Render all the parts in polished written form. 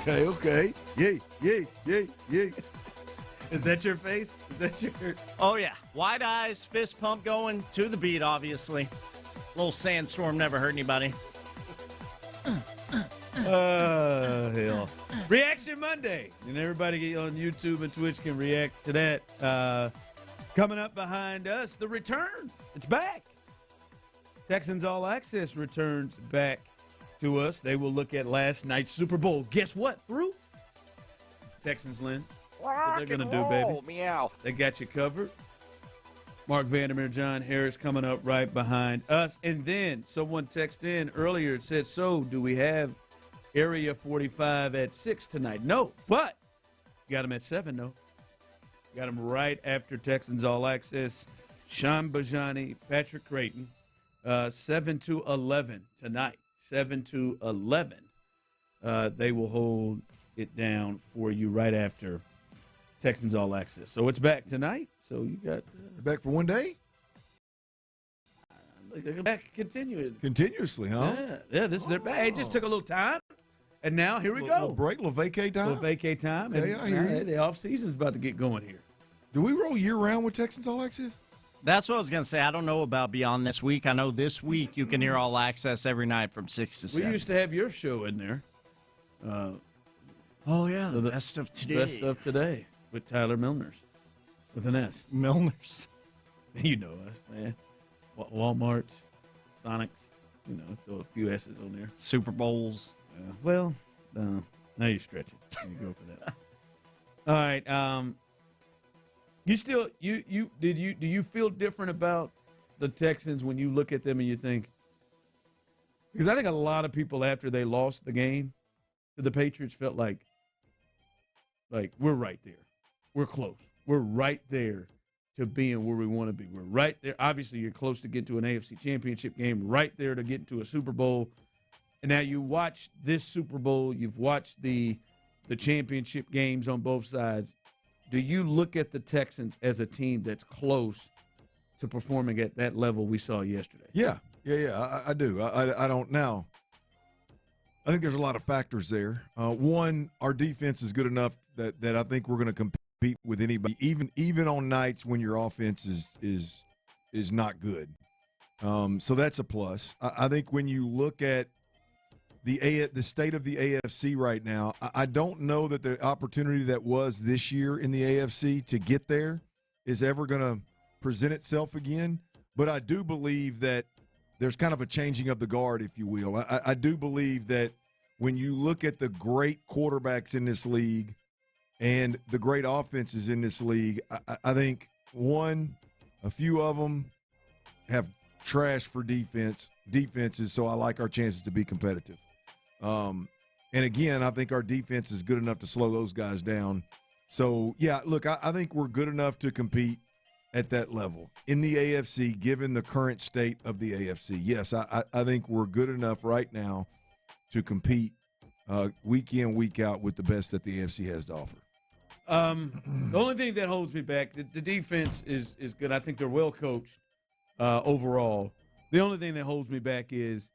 Okay. Yay, yay, yay, yay. Is that your face? Is that your... Oh, yeah. Wide eyes, fist pump going to the beat, obviously. Little sandstorm never hurt anybody. Hell. Reaction Monday. And everybody on YouTube and Twitch can react to that. Coming up behind us, the return. It's back. Texans All Access returns back to us. They will look at last night's Super Bowl. Guess what? Through Texans lens. What they're going to do, baby. Meow. They got you covered. Mark Vandermeer, John Harris coming up right behind us. And then someone texted in earlier and said, so do we have Area 45 at 6 tonight? No, but got them at 7, though. Got them right after Texans All Access. Sean Bajani, Patrick Creighton, 7 to 11 tonight. 7 to 11. They will hold it down for you right after Texans All Access. So it's back tonight. So you got back for one day? They're back Continuously, huh? Yeah, this is their back. It just took a little time. And now here we go. Little break, little vacay time. Little vacay time. And I hear you. The offseason's about to get going here. Do we roll year-round with Texans All Access? That's what I was going to say. I don't know about beyond this week. I know this week you can hear All Access every night from 6 to 7. We used to have your show in there. Oh, yeah, the best of today. Best of today with Tyler Milners with an S. Milners. You know us, man. Walmarts, Sonics, throw a few S's on there. Super Bowls. Well, now you're stretching. You go for that. All right. Do you feel different about the Texans when you look at them and you think? Because I think a lot of people after they lost the game to the Patriots felt like we're right there. We're close. We're right there to being where we want to be. We're right there. Obviously, you're close to get to an AFC Championship game, right there to get into a Super Bowl. And now you watch this Super Bowl. You've watched the championship games on both sides. Do you look at the Texans as a team that's close to performing at that level we saw yesterday? Yeah, I do. I don't now. I think there's a lot of factors there. One, our defense is good enough that I think we're going to compete with anybody, even on nights when your offense is not good. So that's a plus. I think when you look at the state of the AFC right now, I don't know that the opportunity that was this year in the AFC to get there is ever going to present itself again. But I do believe that there's kind of a changing of the guard, if you will. I do believe that when you look at the great quarterbacks in this league and the great offenses in this league, I think, a few of them have trash for defenses, so I like our chances to be competitive. And again, I think our defense is good enough to slow those guys down. So, yeah, look, I think we're good enough to compete at that level. In the AFC, given the current state of the AFC, yes, I think we're good enough right now to compete week in, week out with the best that the AFC has to offer. The only thing that holds me back, the defense is good. I think they're well coached overall. The only thing that holds me back is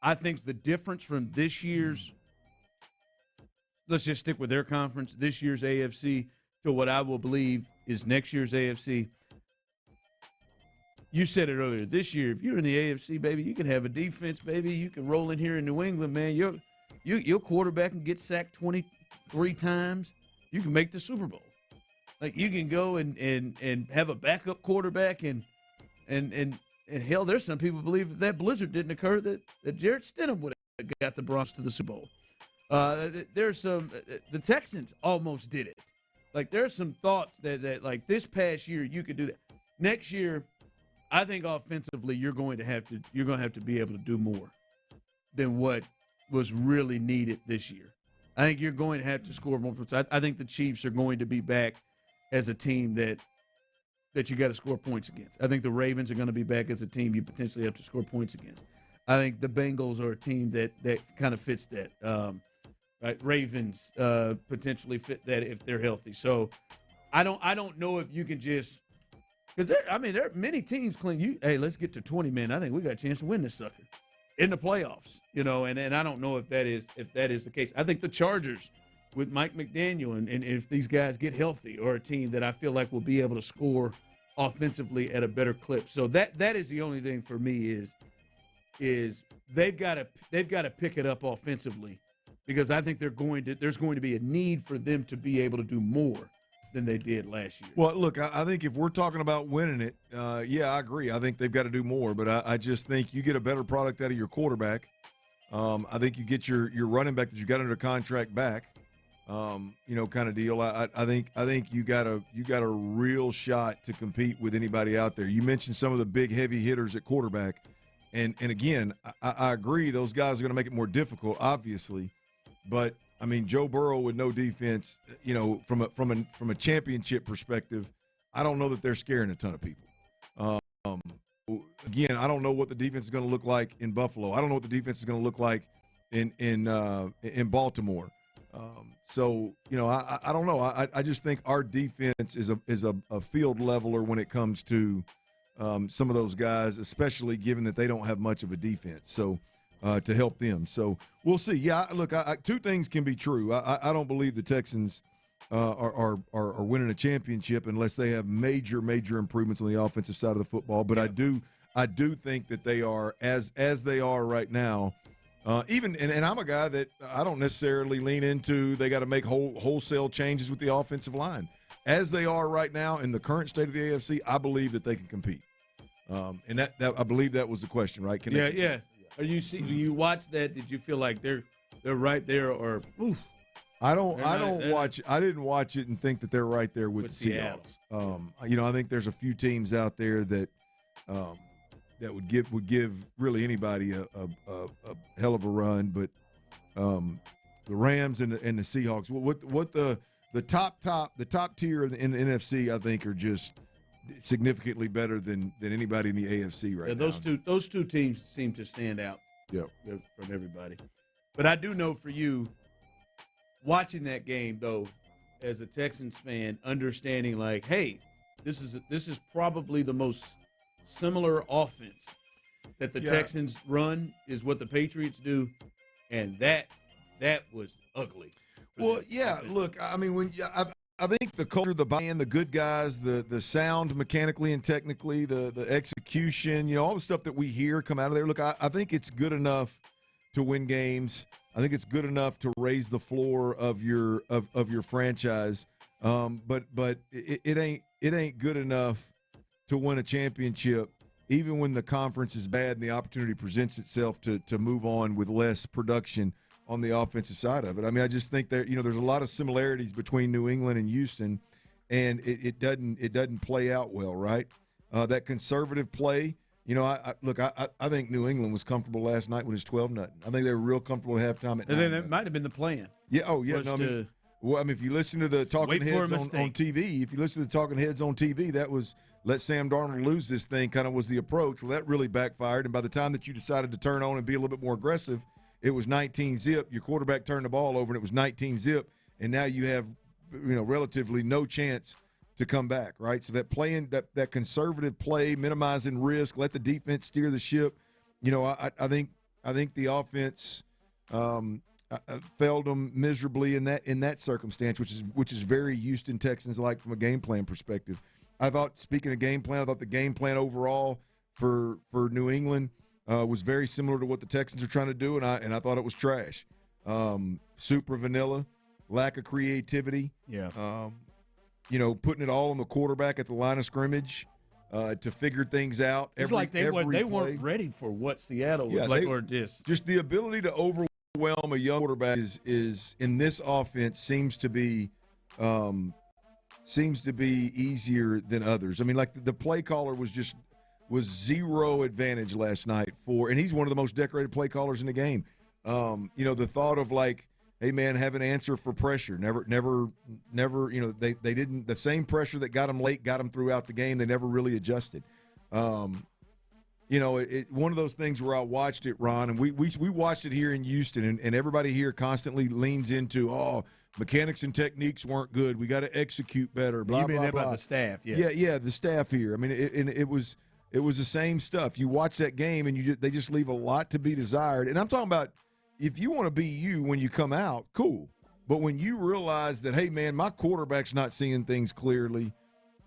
I think the difference from this year's, let's just stick with their conference, this year's AFC to what I will believe is next year's AFC. You said it earlier. This year, if you're in the AFC, baby, you can have a defense, baby. You can roll in here in New England, man. Your quarterback can get sacked 23 times. You can make the Super Bowl. Like, you can go and have a backup quarterback and hell, there's some people believe that blizzard didn't occur, that Jarrett Stidham would have got the Bronx to the Super Bowl. There's some the Texans almost did it. Like, there's some thoughts that like this past year you could do that. Next year, I think offensively you're going to have to be able to do more than what was really needed this year. I think you're going to have to score more points. I think the Chiefs are going to be back as a team that you got to score points against. I think the Ravens are going to be back as a team you potentially have to score points against. I think the Bengals are a team that kind of fits that. Right, Ravens potentially fit that if they're healthy. So I don't know if you can just because there are many teams claim hey, let's get to 20 men. I think we got a chance to win this sucker. in the playoffs, and I don't know if that is the case. I think the Chargers with Mike McDaniel and if these guys get healthy are a team that I feel like will be able to score offensively at a better clip. So that is the only thing for me is they've got to pick it up offensively, because I think there's going to be a need for them to be able to do more than they did last year. Well, look, I think if we're talking about winning it, I agree. I think they've got to do more, but I just think you get a better product out of your quarterback. I think you get your running back that you got under contract back, kind of deal. I think you got a real shot to compete with anybody out there. You mentioned some of the big heavy hitters at quarterback, and again, I agree those guys are going to make it more difficult, obviously, but I mean, Joe Burrow with no defense, from a championship perspective, I don't know that they're scaring a ton of people. Again, I don't know what the defense is going to look like in Buffalo. I don't know what the defense is going to look like in Baltimore. I don't know. I just think our defense is a field leveler when it comes to some of those guys, especially given that they don't have much of a defense. So. To help them. So we'll see. Yeah, look, two things can be true. I don't believe the Texans are winning a championship unless they have major improvements on the offensive side of the football. But yeah. I do think that they are as they are right now. And I'm a guy that I don't necessarily lean into they got to make wholesale changes with the offensive line. As they are right now in the current state of the AFC, I believe that they can compete. And that I believe that was the question, right? Yeah. When you watch that, did you feel like they're right there, or oof? I didn't watch it and think that they're right there with the Seahawks. I think there's a few teams out there that would give really anybody a hell of a run, but the Rams and the Seahawks, what the top tier in the NFC, I think, are just significantly better than anybody in the AFC right now. Those two teams seem to stand out. Yep. From everybody. But I do know for you, watching that game though, as a Texans fan, understanding like, hey, this is probably the most similar offense that the Texans run is what the Patriots do, and that was ugly. Well, yeah. Look, I mean, I think the culture, the buy-in, the good guys, the sound mechanically and technically, the execution, all the stuff that we hear come out of there. Look, I think it's good enough to win games. I think it's good enough to raise the floor of your franchise. But it ain't good enough to win a championship, even when the conference is bad and the opportunity presents itself to move on with less production on the offensive side of it. I mean, I just think that there's a lot of similarities between New England and Houston, and it doesn't play out well, right? That conservative play, I think New England was comfortable last night when it was 12-0. I think they were real comfortable at halftime. And then it might have been the plan. Yeah. Oh, yeah. No, I mean, if you listen to the talking heads on TV, that was let Sam Darnold lose this thing. Kind of was the approach. Well, that really backfired. And by the time that you decided to turn on and be a little bit more aggressive, it was 19-zip. Your quarterback turned the ball over, and it was 19-zip. And now you have, relatively no chance to come back, right? So that playing that conservative play, minimizing risk, let the defense steer the ship. I think the offense failed them miserably in that circumstance, which is very Houston Texans like from a game plan perspective. I thought, speaking of game plan, the game plan overall for New England was very similar to what the Texans are trying to do, and I thought it was trash. Super vanilla, lack of creativity. Yeah. Putting it all on the quarterback at the line of scrimmage to figure things out. It's like they weren't ready for what Seattle was like, or just the ability to overwhelm a young quarterback is in this offense seems to be easier than others. I mean, like the play caller was zero advantage last night and he's one of the most decorated play callers in the game. The thought of like, hey man, have an answer for pressure. Never, they didn't, the same pressure that got them late, got them throughout the game. They never really adjusted. One of those things where I watched it, Ron, and we watched it here in Houston, and everybody here constantly leans into, mechanics and techniques weren't good. We got to execute better. Blah, blah, blah. About the staff, yeah, the staff here. I mean, it was It was the same stuff. You watch that game, and they just leave a lot to be desired. And I'm talking about if you want to be you when you come out, cool. But when you realize that, hey, man, my quarterback's not seeing things clearly,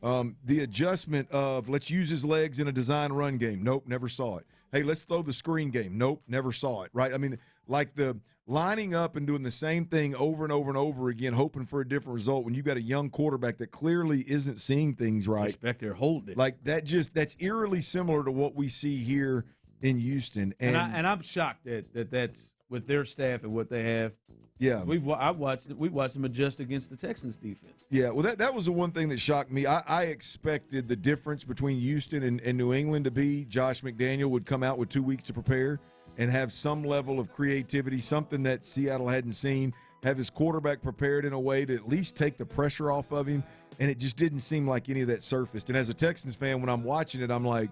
the adjustment of let's use his legs in a design run game. Nope, never saw it. Hey, let's throw the screen game. Nope, never saw it, right? I mean, like the lining up and doing the same thing over and over and over again, hoping for a different result when you've got a young quarterback that clearly isn't seeing things right. Just back there holding it. Like that's eerily similar to what we see here in Houston. And I'm shocked that's with their staff and what they have. Yeah, we watched them adjust against the Texans defense. Yeah, well, that was the one thing that shocked me. I expected the difference between Houston and New England to be Josh McDaniel would come out with 2 weeks to prepare and have some level of creativity, something that Seattle hadn't seen, have his quarterback prepared in a way to at least take the pressure off of him, and it just didn't seem like any of that surfaced. And as a Texans fan, when I'm watching it, I'm like,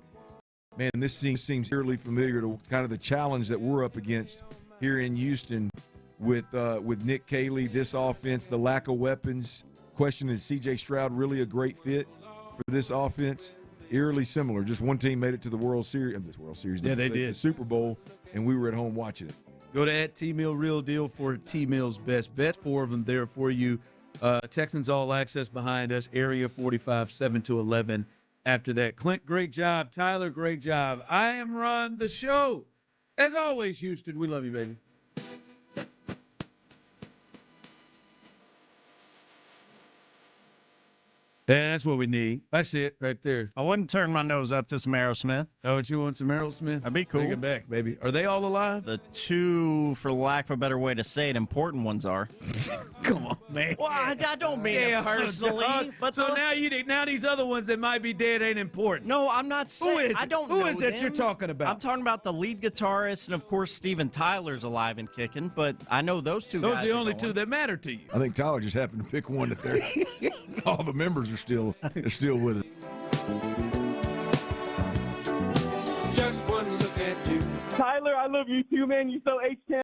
man, this seems eerily familiar to kind of the challenge that we're up against here in Houston with Nick Caley, this offense, the lack of weapons. Question, is C.J. Stroud really a great fit for this offense? Eerily similar. Just one team made it to the World Series. Yeah, they did. The Super Bowl, and we were at home watching it. Go to @T-Mill Real Deal for T-Mill's best bets. 4 of them there for you. Texans All Access behind us. Area 45, 7 to 11. After that, Clint, great job. Tyler, great job. I am Ron, the show. As always, Houston, we love you, baby. Yeah, that's what we need. That's it right there. I wouldn't turn my nose up to some Aerosmith. Oh, what you want, some Aerosmith? That'd be cool. Bring it back, baby. Are they all alive? The two, for lack of a better way to say it, important ones are. Come on, man. Well, I don't mean it personally. But so now these other ones that might be dead ain't important. No, I'm not saying. I don't know Who is that them. you're talking about? I'm talking about the lead guitarist, and of course Steven Tyler's alive and kicking. But I know those two. Those guys are the only going. two that matter to you. I think Tyler just happened to pick one that they're all the members are still with it. Just one look at you. Tyler, I love you too, man. You so H10.